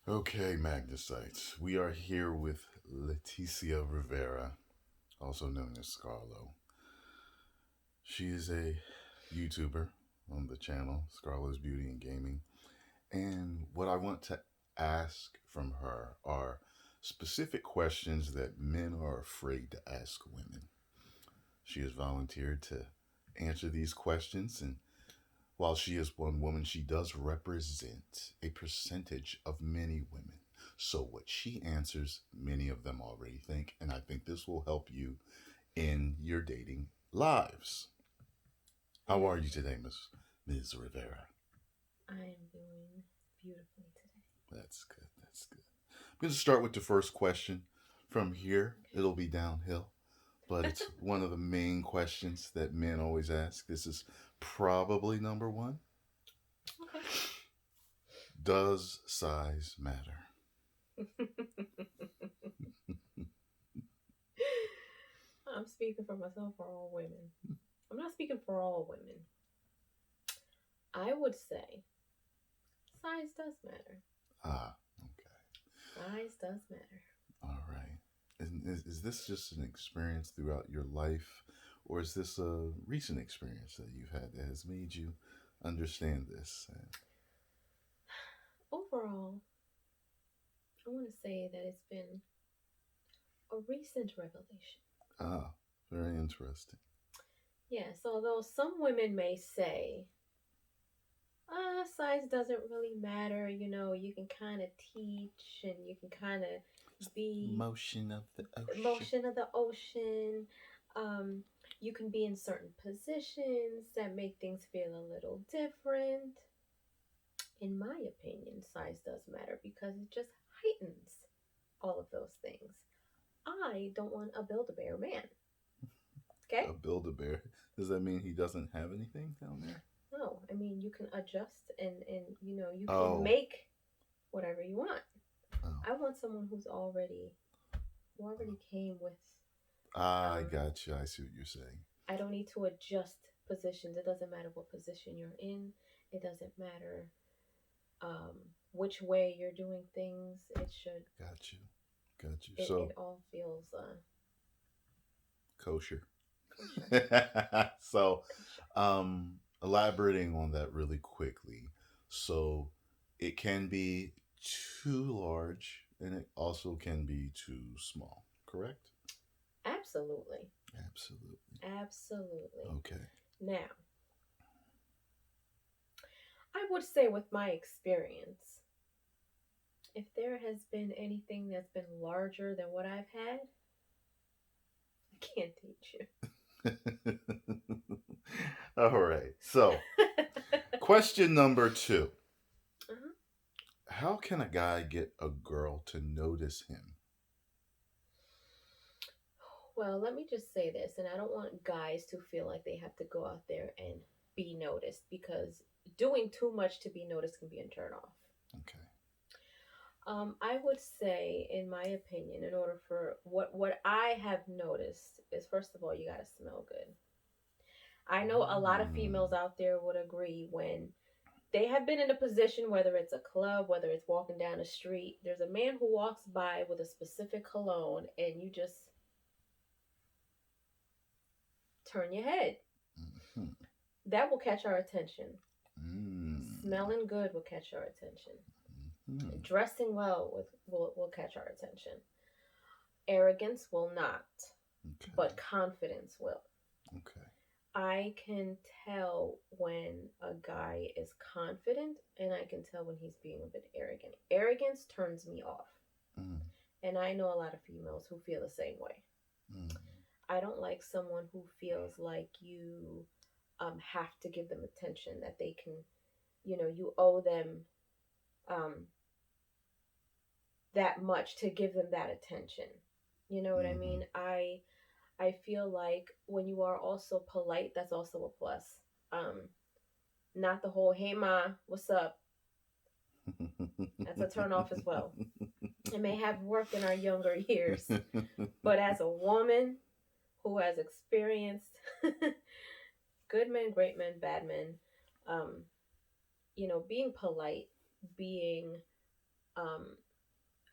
Okay, Magnesites. We are here with Leticia Rivera, also known as Scarlo. She is a YouTuber on the channel, Scarlo's Beauty and Gaming. And what I want to ask from her are specific questions that men are afraid to ask women. She has volunteered to answer these questions, and while she is one woman, she does represent a percentage of many women. So, what she answers, many of them already think, and I think this will help you in your dating lives. How are you today, Ms. Rivera? I am doing beautifully today. That's good. That's good. I'm going to start with the first question. From here, Okay. it'll be downhill, but it's one of the main questions that men always ask. This is probably number one. Okay. Does size matter? I'm speaking for myself for all women. I'm not speaking for all women. I would say size does matter. Ah, okay. Size does matter. All right. Is this just an experience throughout your life, or is this a recent experience that you've had that has made you understand this? Overall, I want to say that it's been a recent revelation. Ah, very interesting. Yes, although some women may say, size doesn't really matter, you can kind of teach and you can kind of It's the be motion of the ocean. motion of the ocean. Um, you can be in certain positions that make things feel a little different. In my opinion, size does matter because it just heightens all of those things. I don't want a Build a Bear man. Okay? A Build a Bear. Does that mean he doesn't have anything down there? No, I mean you can adjust and you can Oh, make whatever you want. oh. I want someone who already came with. I Um, got you. I see what you're saying. I don't need to adjust positions. It doesn't matter what position you're in. It doesn't matter um, which way you're doing things. It should. Got you. Got you. It So, all feels kosher. kosher. So, Kosher. elaborating on that really quickly. So, it can be too large and it also can be too small, correct? Absolutely. Absolutely. Absolutely. Okay. Now, I would say with my experience, if there has been anything that's been larger than what I've had, I can't teach All right. So, you. question number two. Uh-huh. How can a guy get a girl to notice him? Well, let me just say this, and I don't want guys to feel like they have to go out there and be noticed because doing too much to be noticed can be a turn off. Okay. I would say, in my opinion, in order for what I have noticed is first of all, you gotta smell good. I know a lot of females Mm. out there would agree when they have been in a position, whether it's a club, whether it's walking down the street, there's a man who walks by with a specific cologne, and you just turn your head. Mhm. That will catch our attention. Mm. Smelling good will catch our attention. Mhm. Dressing well will catch our attention. Arrogance will not, Okay. but confidence will. Okay. I can tell when a guy is confident and I can tell when he's being a bit arrogant. Arrogance turns me off. Mm. And I know a lot of females who feel the same way. Mm. I don't like someone who feels like you have to give them attention, that they can, you owe them um, that much to give them that attention. You know what I Mhm. mean? I feel like when you are also polite, that's also a plus. Um, Not the whole "Hey ma, what's up?" That's a turn off as well. It may have worked in our younger years, but as a woman who has experienced good men, great men, bad men, um, being polite, being um,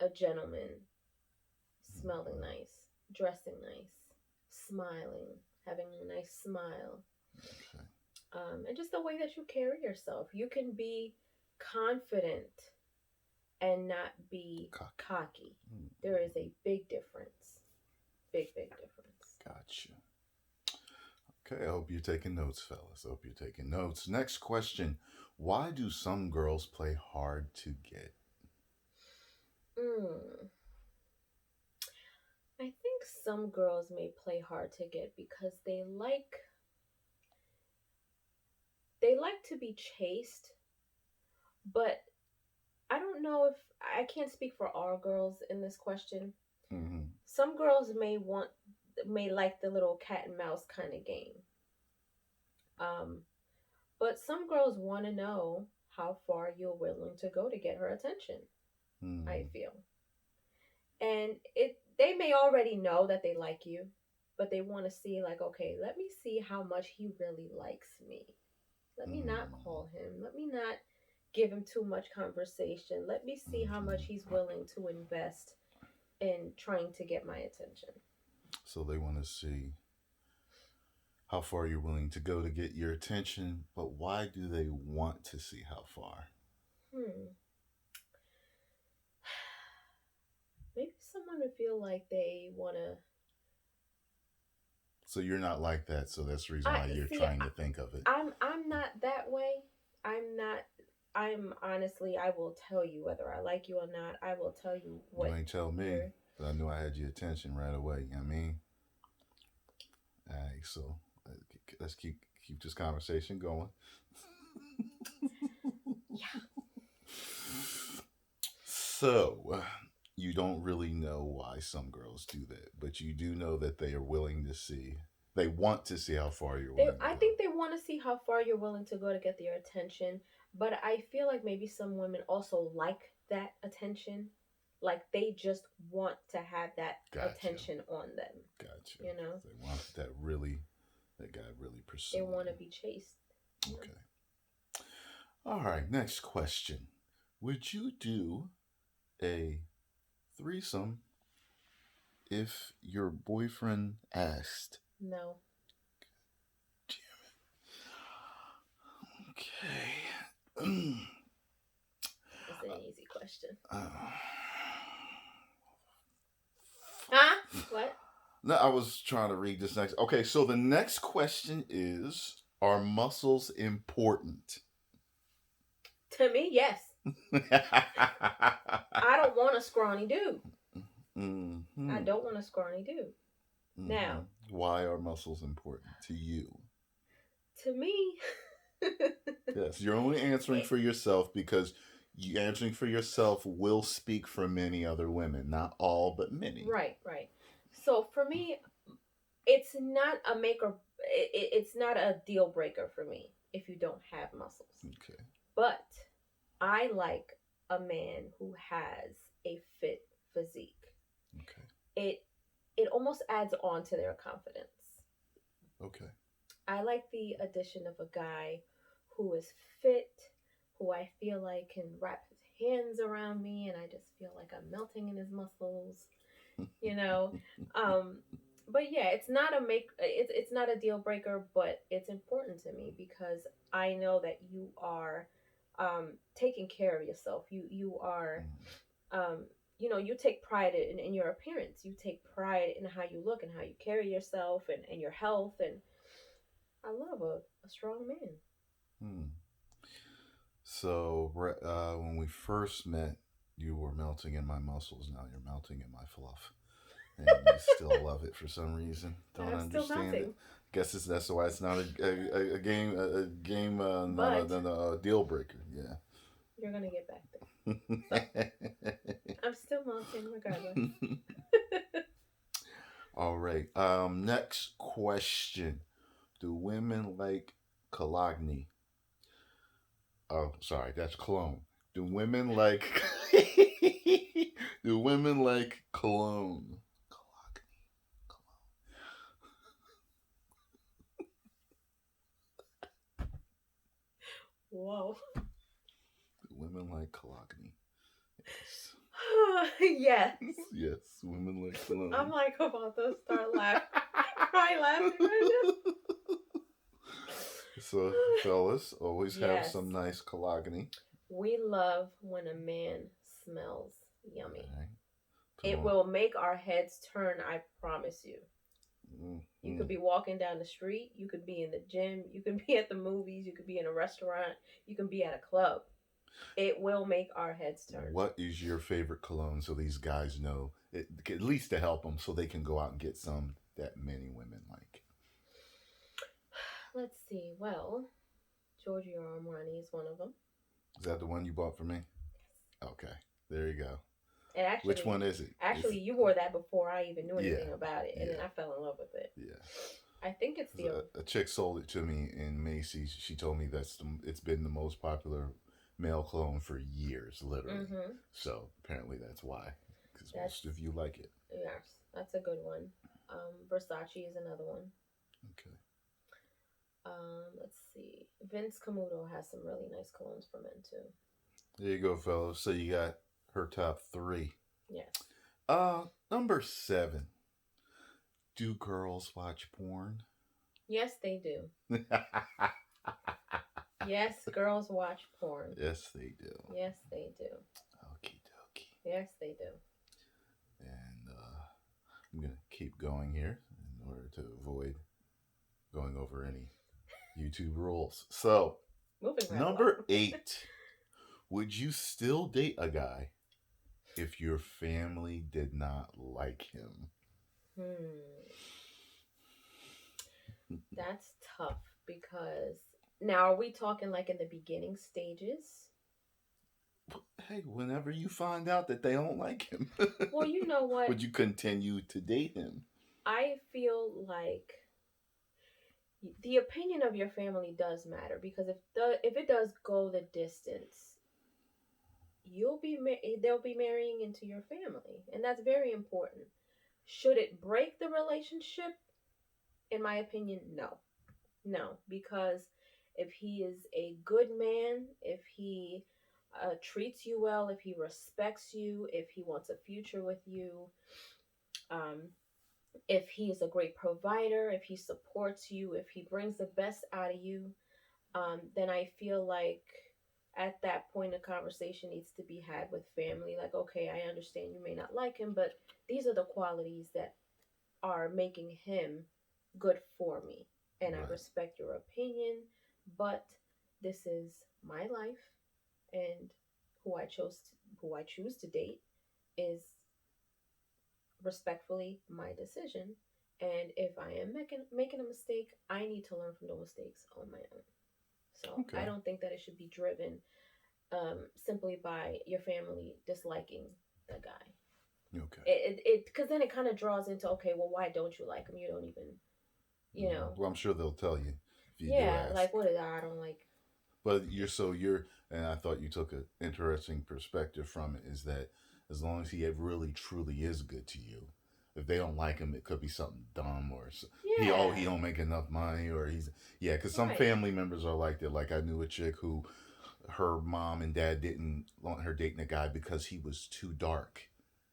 a gentleman smelling Mhm. nice, dressing nice, smiling, having a nice smile, Okay. and just the way that you carry yourself. You can be confident and not be Cocky. cocky. Mm, There is a big difference. Big, big difference. gotcha. Okay, I hope you're taking notes, fellas. I hope you're taking notes. Next question. Why do some girls play hard to get? Mm. I think some girls may play hard to get because they like to be chased, but I don't know if I can't speak for all girls in this question. Mm-hmm. Some girls may like the little cat and mouse kind of game. Um, but some girls want to know how far you're willing to go to get her attention, I Mm-hmm. feel. And it they may already know that they like you, but they want to see like, okay, let me see how much he really likes me. Let me not Mm-hmm. call him. Let me not give him too much conversation. Let me see how much he's Mm-hmm. willing to invest in trying to get my attention. So they want to see how far you're willing to go to get your attention, but why do they want to see how far? Hmm. Maybe someone would feel like they want to. So you're not like that, so that's the reason I why you're see. trying to think of it. I'm not that way. I'm not. I'm honestly. I will tell you whether I like you or not. I will tell you You what ain't tell me, you're. but I knew I had your attention right away. You know what I mean? All right, so uh, let's keep this conversation going. Yeah. So, you don't really know why some girls do that, but you do know that they are willing to see. They want to see how far you're They. willing to I go. think they want to see how far you're willing to go to get their attention. But I feel like maybe some women also like that attention. Like they just want to have that Gotcha, attention on them. gotcha. You know. They want that really, that guy really They pursuing want to them. be chased. You know. Okay. All right, next question. Would you do a threesome if your boyfriend asked? No. Okay. It's an easy question. Uh, Huh? What? no, I was trying to read this next. Okay, so the next question is: are muscles important? To me, yes. I don't want a scrawny dude. I Mm-hmm. don't want a scrawny dude. Mm-hmm. Now, Why are muscles important to you? to me, Yes, you're only answering it, for yourself because you answering for yourself will speak for many other women. Not all, but many. right, right. So for me, it's not a make or it's not a deal breaker for me if you don't have muscles. Okay. But I like a man who has a fit physique. Okay. It it almost adds on to their confidence. Okay. I like the addition of a guy who is fit, who I feel like can wrap his hands around me and I just feel like I'm melting in his muscles, you know. Um but yeah, it's not a deal breaker, but it's important to me because I know that you are taking care of yourself. You are Mm, um you take pride in your appearance. You take pride in how you look and how you carry yourself and your health and I love a strong man. mm. So when we first met, you were melting in my muscles. Now you're melting in my fluff, and you still love it for some reason. But Don't I'm still understand it. melting. That's why it's not a game not But a deal breaker. Yeah. you're gonna get back there. So I'm still melting regardless. All right. Next question: do women like Cologne? Oh, sorry, that's cologne. Do women like? do women like cologne? Cologne. Whoa. Do women like cologne? Yes. Yes, women like I'm cologne. like about to start laughing, cry laughing right So, fellas, always now. have Yes. some nice cologne. We love when a man smells yummy. All right. Put It on. will make our heads turn, I promise you. You could Mm. be walking down the street, you could be in the gym, you could be at the movies, you could be in a restaurant, you can be at a club. It will make our heads turn. What is your favorite cologne so these guys know, at least to help them so they can go out and get some that many women like? Let's see. Well, Giorgio Armani is one of them. Is that the one you bought for me? Okay, there you go. And Which actually, one is it? actually, you wore that before I even knew Yeah, anything about it, and then yeah, I fell in love with it. yeah. I think it's 'Cause the a chick sold it to me in Macy's. She told me it's been the most popular male cologne for years, literally. mm-hmm. So apparently that's why, because That's most of you like it. yes, that's a good one. Versace is another one. Okay. Let's see. Vince Camuto has some really nice colognes for men too. There you go, fellas. So you got her top three. Yes. Number seven. Do girls watch porn? Yes, they do. Yes, girls watch porn. Yes, they do. Yes, they do. Okie dokie. Yes, they do. And I'm gonna keep going here in order to avoid going over any YouTube rules. So, Moving right along. number 8. Would you still date a guy if your family did not like him? That's tough because now are we talking like in the beginning stages? Hey, whenever you find out that they don't like him, Well, you know what? would you continue to date him? I feel like the opinion of your family does matter because if it does go the distance, they'll be marrying into your family, and that's very important. Should it break the relationship? In my opinion, no. No, because if he is a good man, if he treats you well, if he respects you, if he wants a future with you, um, if he is a great provider, if he supports you, if he brings the best out of you, then I feel like at that point a conversation needs to be had with family. Like, okay, I understand you may not like him, but these are the qualities that are making him good for me. And I Right. respect your opinion, but this is my life, and who I choose to date is respectfully my decision. And if I am making a mistake, I need to learn from the mistakes on my own. So I Okay. don't think that it should be driven simply by your family disliking the guy. Okay. It because then it kind of draws into, okay, well, why don't you like him? You don't even, you know. Well, I'm sure they'll tell you if you do Yeah, ask. like what is I don't like. But you're, and I thought you took an interesting perspective from it. Is that as long as he really truly is good to you, if they don't like him, it could be something dumb or Yeah, he don't make enough money or he's yeah. Because some right. family members are like that. Like I knew a chick who her mom and dad didn't want her dating a guy because he was too dark,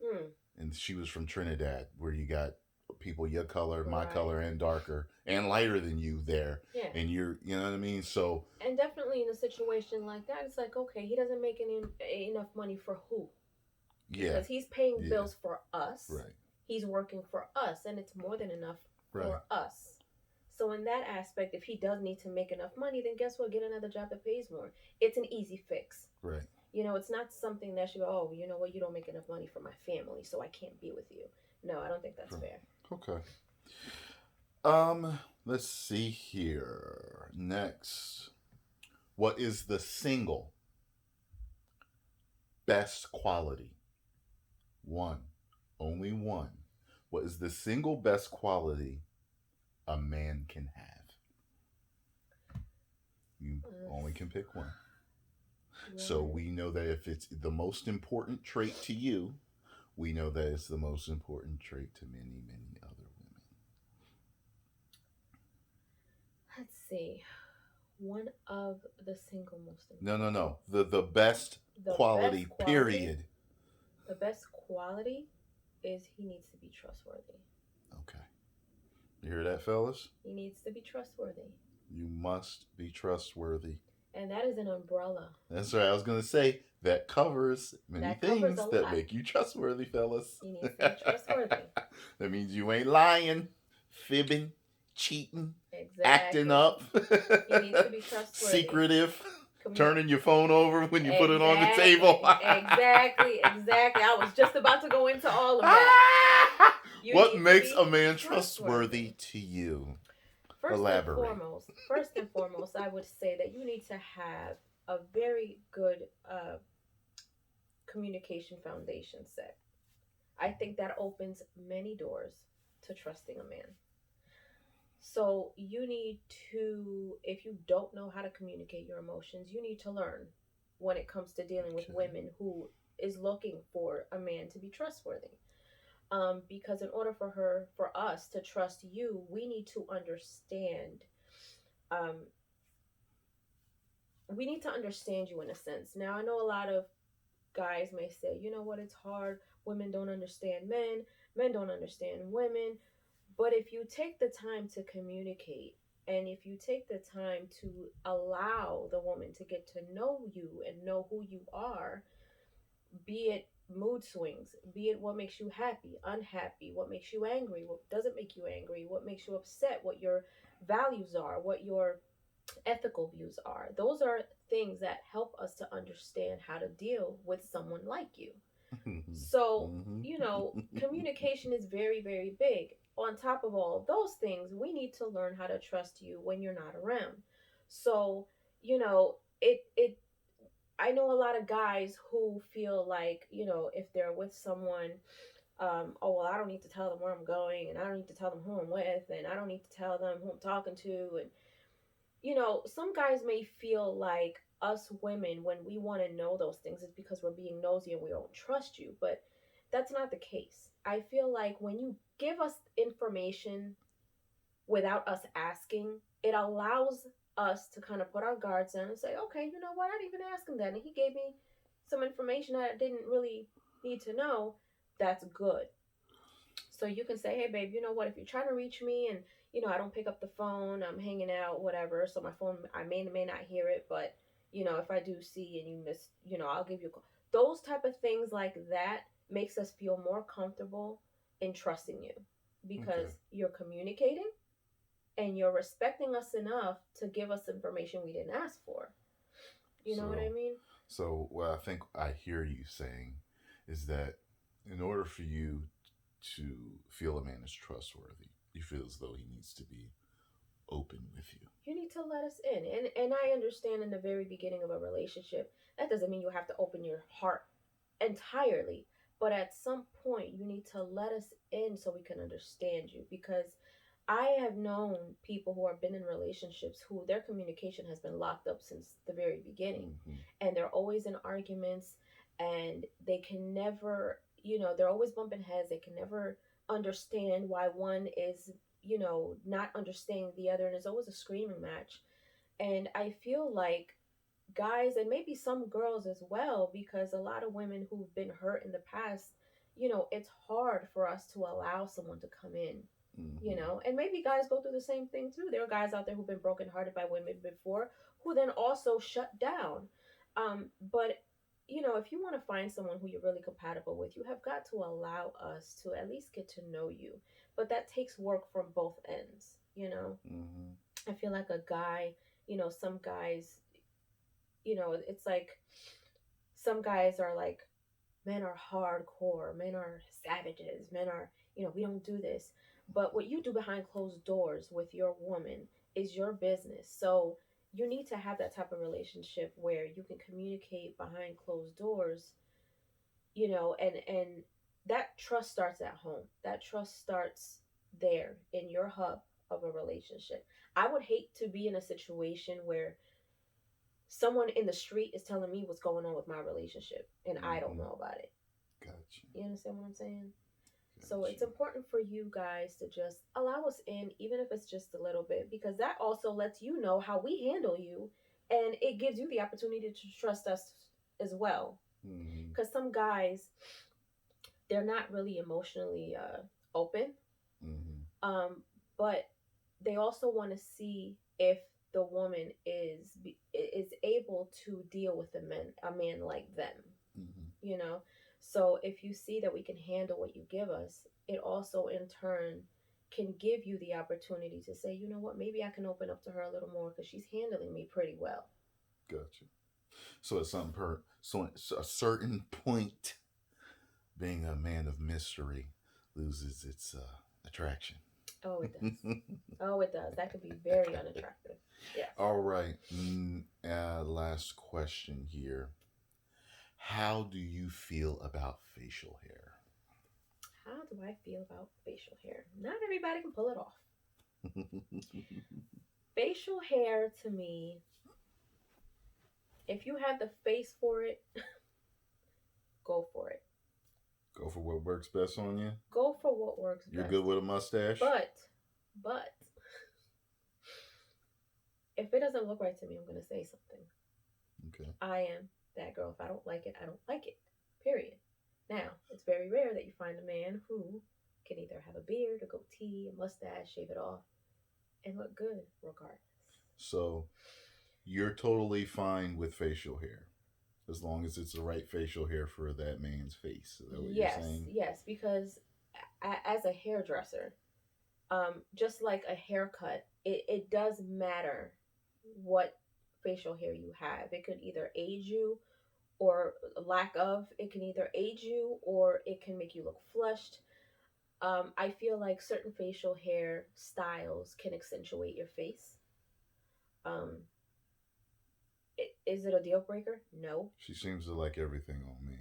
Mm, and she was from Trinidad, where you got people your color, my right. color, and darker and lighter than you there, Yeah, and you know what I mean. So and definitely in a situation like that, it's like, okay, he doesn't make enough money for who? yeah, Because he's paying yeah, bills for us. right, He's working for us, and it's more than enough right, for us. So in that aspect, if he does need to make enough money, then guess what? Get another job that pays more. It's an easy fix. right. You know, it's not something that you go, oh, you know what, you don't make enough money for my family, so I can't be with you. No, I don't think that's Right. fair. Okay. Let's see here. Next, what is the single best quality? One, only one. What is the single best quality a man can have? You only can pick one. So One, we know that if it's the most important trait to you, we know that it's the most important trait to many, many other women. let's see. One of the single most No, no, important. no. The best The quality, best quality. period. The best quality is he needs to be trustworthy. Okay. You hear that, fellas? He needs to be trustworthy. You must be trustworthy. And that is an umbrella. That's right. I was going to say that covers many That covers a things that lot. make you trustworthy, fellas. He needs to be trustworthy. That means you ain't lying, fibbing, cheating, acting Exactly. up, He needs to be trustworthy. secretive, Commu- turning your phone over when you put it on the table. exactly. Exactly. I was just about to go into all of that. You What need to makes be a man trustworthy to you? Elaborate. First and foremost, I would say that you need to have a very good communication foundation set. I think that opens many doors to trusting a man. So you need to, if you don't know how to communicate your emotions, you need to learn when it comes to dealing with Okay. women who is looking for a man to be trustworthy. Because in order for us to trust you, we need to understand. Um, we need to understand you in a sense. Now, I know a lot of guys may say, you know what, it's hard. Women don't understand men. Men don't understand women. But if you take the time to communicate and if you take the time to allow the woman to get to know you and know who you are, be it mood swings, be it what makes you happy, unhappy, what makes you angry, what doesn't make you angry, what makes you upset, what your values are, what your ethical views are. Those are things that help us to understand how to deal with someone like you. So, communication is very, very big. On top of all of those things, we need to learn how to trust you when you're not around. So, it I know a lot of guys who feel like, if they're with someone, oh well, I don't need to tell them where I'm going, and I don't need to tell them who I'm with, and I don't need to tell them who I'm talking to, and some guys may feel like us women, when we want to know those things, is because we're being nosy and we don't trust you. But that's not the case. I feel like when you give us information without us asking, it allows us to kind of put our guards down and say, okay, you know what? I didn't even ask him that. And he gave me some information that I didn't really need to know. That's good. So you can say, hey, babe, you know what? If you're trying to reach me and, I don't pick up the phone, I'm hanging out, whatever. So my phone, I may not hear it, but, if I do see and you miss, I'll give you a call. Those type of things like that makes us feel more comfortable in trusting you Okay. because you're communicating and you're respecting us enough to give us information we didn't ask for. You know what I So, mean? what I think I hear you saying is that in order for you to feel a man is trustworthy, you feel as though he needs to be open with you. You need to let us in. And I understand in the very beginning of a relationship, that doesn't mean you have to open your heart entirely. But at some point, you need to let us in so we can understand you. Because I have known people who have been in relationships who their communication has been locked up since the very beginning. Mm-hmm. And they're always in arguments and they can never, they're always bumping heads. They can never understand why one is, not understanding the other. And it's always a screaming match. And I feel like guys and maybe some girls as well, because a lot of women who've been hurt in the past, it's hard for us to allow someone to come in, Mm-hmm. and maybe guys go through the same thing too. There are guys out there who've been brokenhearted by women before who then also shut down. But if you want to find someone who you're really compatible with, you have got to allow us to at least get to know you. But that takes work from both ends. Mm-hmm. I feel like a guy, some guys, it's like some guys are like, men are hardcore, men are savages, men are, we don't do this. But what you do behind closed doors with your woman is your business. So you need to have that type of relationship where you can communicate behind closed doors, and that trust starts at home. That trust starts there in your hub of a relationship. I would hate to be in a situation where someone in the street is telling me what's going on with my relationship and I don't Mm-hmm. know about it. Gotcha. You understand what I'm saying? So Gotcha. it's important for you guys to just allow us in, even if it's just a little bit, because that also lets you know how we handle you and it gives you the opportunity to trust us as well. Mm-hmm. Because some guys, they're not really emotionally open. Mm-hmm. Um, but they also want to see if the woman is able to deal with a man like them, Mm-hmm. you know. So if you see that we can handle what you give us, it also in turn can give you the opportunity to say, you know what, maybe I can open up to her a little more because she's handling me pretty well. Gotcha. So at a certain point, being a man of mystery loses its attraction. Oh, it does. Oh, it does. That could be very unattractive. Yes. All right. Last question here. How do you feel about facial hair? How do I feel about facial hair? Not everybody can pull it off. Facial hair to me, if you have the face for it, go for it. Go for what works best on you. Go for what works You're best. good with a mustache. But if it doesn't look right to me, I'm gonna say something. Okay. I am that girl. If I don't like it, I don't like it. Period. Now, it's very rare that you find a man who can either have a beard, a goatee, a mustache, shave it off, and look good regardless. So you're totally fine with facial hair as long as it's the right facial hair for that man's face. Is that what you're Yes, saying? yes, because as a hairdresser, just like a haircut, it does matter what facial hair you have. It could either age you or lack of. It can either age you or it can make you look flushed. I feel like certain facial hair styles can accentuate your face. Um, is it a deal breaker? No, She seems to like everything on me.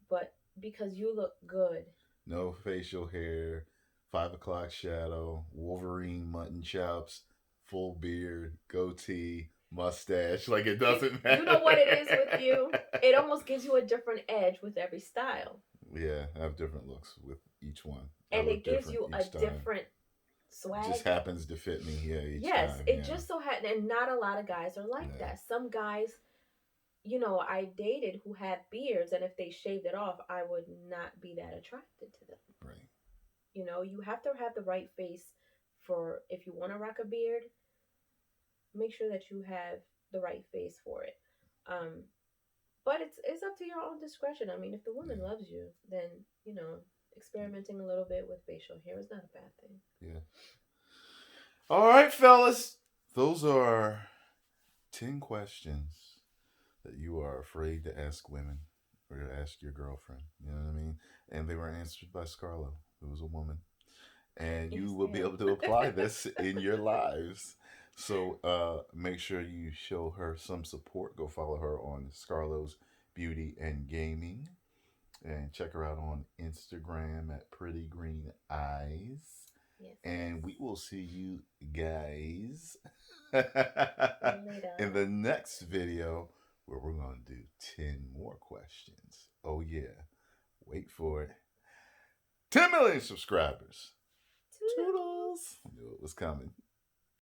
but because you look good. No facial hair, 5 o'clock shadow, Wolverine mutton chops, full beard, goatee, mustache. Like it doesn't You matter. know what it is with you? It almost gives you a different edge with every style. Yeah, I have different looks with each one. I And look it gives different you a each time. different swag. Just happens to fit me, yeah, each Yes, time, it yeah. just so had, and not a lot of guys are like Yeah, that. Some guys, I dated who had beards, and if they shaved it off, I would not be that attracted to them. right. You have to have the right face for if you want to rock a beard, make sure that you have the right face for it. Um, but it's up to your own discretion. I mean, if the woman Yeah, loves you, then experimenting a little bit with facial hair is not a bad thing. yeah. All right, fellas. Those are 10 questions that you are afraid to ask women or to ask your girlfriend. You know what I mean? And they were answered by Scarlo, who was a woman. And Yes, you will be ma'am. able to apply this in your lives. So make sure you show her some support. Go follow her on Scarlo's Beauty and Gaming. And check her out on Instagram at Pretty Green Eyes. Yes, And yes. we will see you guys in Later. the next video where we're going to do 10 more questions. Oh, yeah. Wait for it. 10 million subscribers. Toodles. Toodles. I knew it was coming.